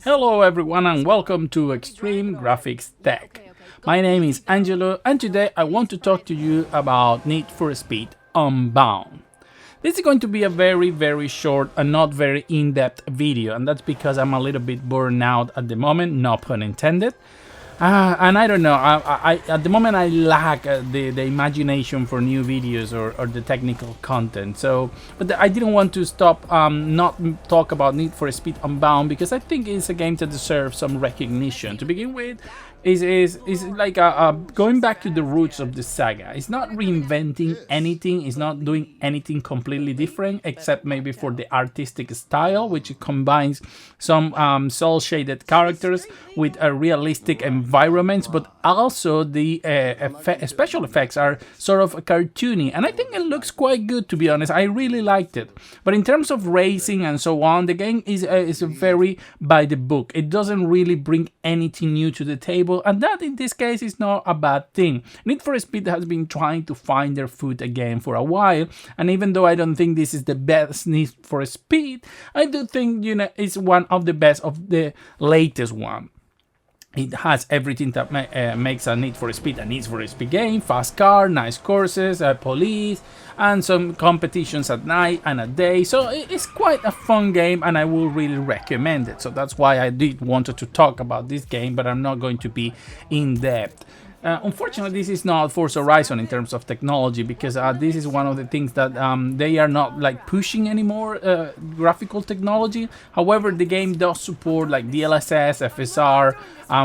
Hello everyone and welcome to Extreme Graphics Tech. My name is Angelo and today I want to talk to you about Need for Speed Unbound. This is going to be a very short and not very in-depth video, and that's because I'm a little bit burned out at the moment, no pun intended. And I don't know, at the moment I lack the imagination for new videos or the technical content. But I didn't want to stop not talk about Need for Speed Unbound because I think it's a game that deserves some recognition. To begin with, is like going back to the roots of the saga. It's not reinventing anything. It's not doing anything completely different, except maybe for the artistic style, which combines some cel-shaded characters with a realistic environments, but also the special effects are sort of cartoony, and I think it looks quite good, to be honest. I really liked it. But in terms of racing and so on, the game is very by the book. It doesn't really bring anything new to the table, and that in this case is not a bad thing. Need for Speed has been trying to find their foot again for a while, and even though I don't think this is the best Need for Speed, I do think, you know, it's one of the best of the latest one. It has everything that makes a Need for Speed game: fast car, nice courses, police, and some competitions at night and at day. So it's quite a fun game, and I will really recommend it. So that's why I did wanted to talk about this game, but I'm not going to be in depth. Unfortunately, this is not Forza Horizon in terms of technology, because this is one of the things that they are not like pushing anymore, graphical technology. However, the game does support like DLSS, FSR,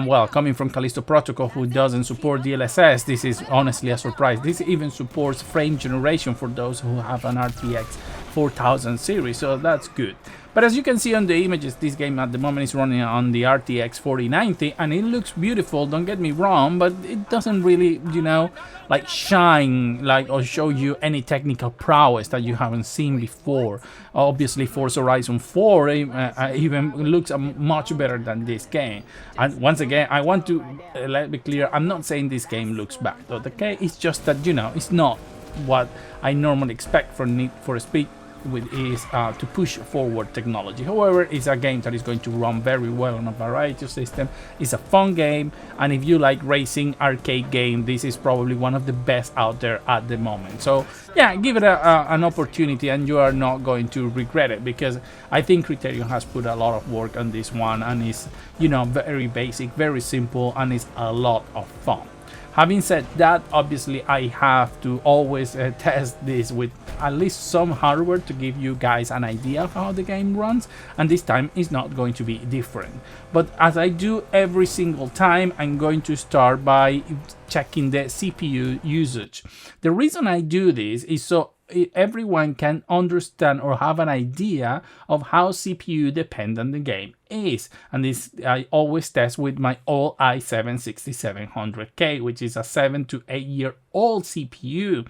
well, coming from Callisto Protocol, who doesn't support DLSS, this is honestly a surprise. This even supports frame generation for those who have an RTX 4000 series, so that's good. But as you can see on the images, this game at the moment is running on the RTX 4090, and it looks beautiful, don't get me wrong, but it doesn't really, you know, like shine like or show you any technical prowess that you haven't seen before. Obviously, Forza Horizon 4 even looks much better than this game. And once again, I want to let me clear, I'm not saying this game looks bad, okay? It's just that, you know, it's not what I normally expect from Need for Speed to push forward technology. However, it's a game that is going to run very well on a variety of systems. It's a fun game, and if you like racing arcade game, this is probably one of the best out there at the moment. So yeah, give it an opportunity and you are not going to regret it, because I think Criterion has put a lot of work on this one, and it's, you know, very basic, very simple, and it's a lot of fun. Having said that, obviously I have to always test this with at least some hardware to give you guys an idea of how the game runs, and this time is not going to be different. But as I do every single time, I'm going to start by checking the CPU usage. The reason I do this is so everyone can understand or have an idea of how CPU dependent the game is, and this I always test with my old i7-6700K, which is a 7 to 8 year old CPU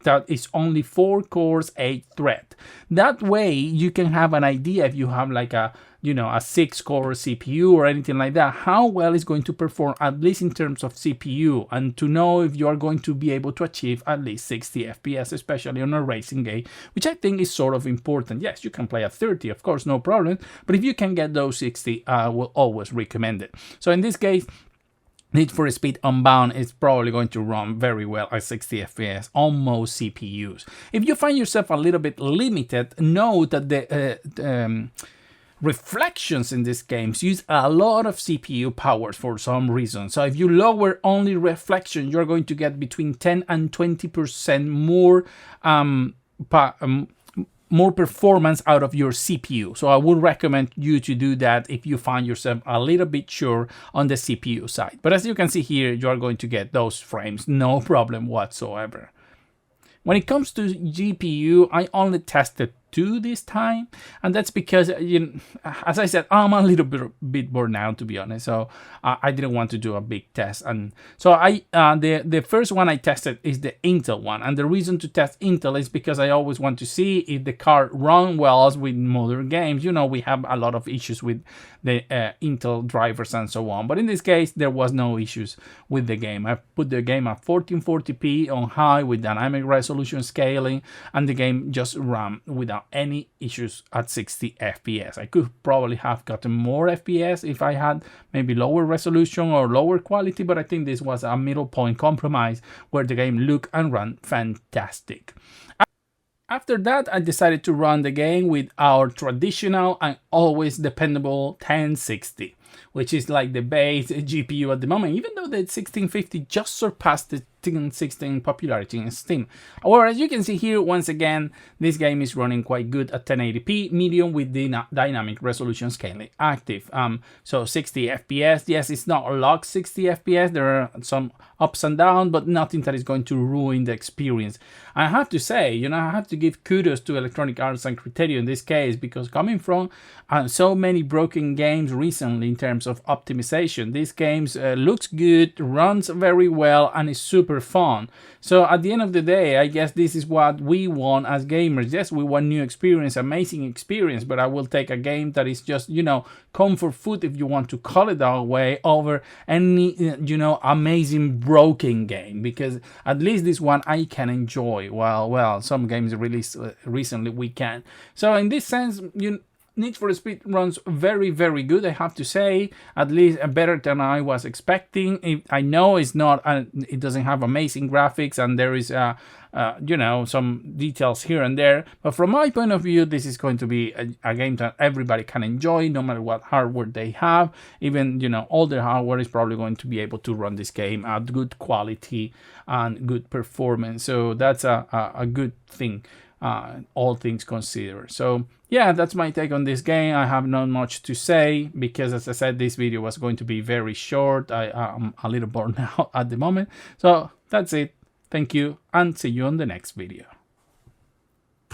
that is only 4 cores, 8 thread. That way you can have an idea, if you have like a, you know, a 6-core CPU or anything like that, how well it's going to perform, at least in terms of CPU, and to know if you are going to be able to achieve at least 60 FPS, especially on a racing game, which I think is sort of important. Yes, you can play at 30, of course, no problem, but if you can get those 60, I will always recommend it. So in this case, Need for Speed Unbound is probably going to run very well at 60 FPS on most CPUs. If you find yourself a little bit limited, know that the reflections in these games use a lot of CPU power for some reason. So if you lower only reflection, you're going to get between 10 and 20% more performance out of your CPU. So I would recommend you to do that if you find yourself a little bit sure on the CPU side. But as you can see here, you are going to get those frames, no problem whatsoever. When it comes to GPU, I only tested 2 this time, and that's because, you know, as I said, I'm a little bit burned out, to be honest, so I didn't want to do a big test. And so the first one I tested is the Intel one, and the reason to test Intel is because I always want to see if the card runs well with modern games. You know, we have a lot of issues with the Intel drivers and so on, but in this case there was no issues with the game. I put the game at 1440p on high with dynamic resolution scaling, and the game just ran without without any issues at 60 FPS. I could probably have gotten more FPS if I had maybe lower resolution or lower quality, but I think this was a middle point compromise where the game looked and ran fantastic. After that, I decided to run the game with our traditional and always dependable 1060, which is like the base GPU at the moment, even though the 1650 just surpassed the 1060 in popularity in Steam. However, as you can see here, once again, this game is running quite good at 1080p medium with the dynamic resolution scaling active. So 60 FPS, yes, it's not locked 60 FPS, there are some ups and downs, but nothing that is going to ruin the experience. I have to say, you know, I have to give kudos to Electronic Arts and Criterion in this case, because coming from so many broken games recently in terms of optimization, this game looks good, runs very well, and is super fun. So at the end of the day, I guess this is what we want as gamers. Yes, we want new experience, amazing experience, but I will take a game that is just, you know, comfort food, if you want to call it that way, over any, you know, amazing broken game, because at least this one I can enjoy. Well, some games released recently we can. So in this sense, Need for Speed runs very, very good, I have to say, at least better than I was expecting. I know it's not, it doesn't have amazing graphics, and there is, you know, some details here and there. But from my point of view, this is going to be a game that everybody can enjoy, no matter what hardware they have. Even, you know, older hardware is probably going to be able to run this game at good quality and good performance. So that's a good thing. All things considered. So yeah, that's my take on this game. I have not much to say because, as I said, this video was going to be very short. I'm a little bored now at the moment. So that's it. Thank you, and see you on the next video.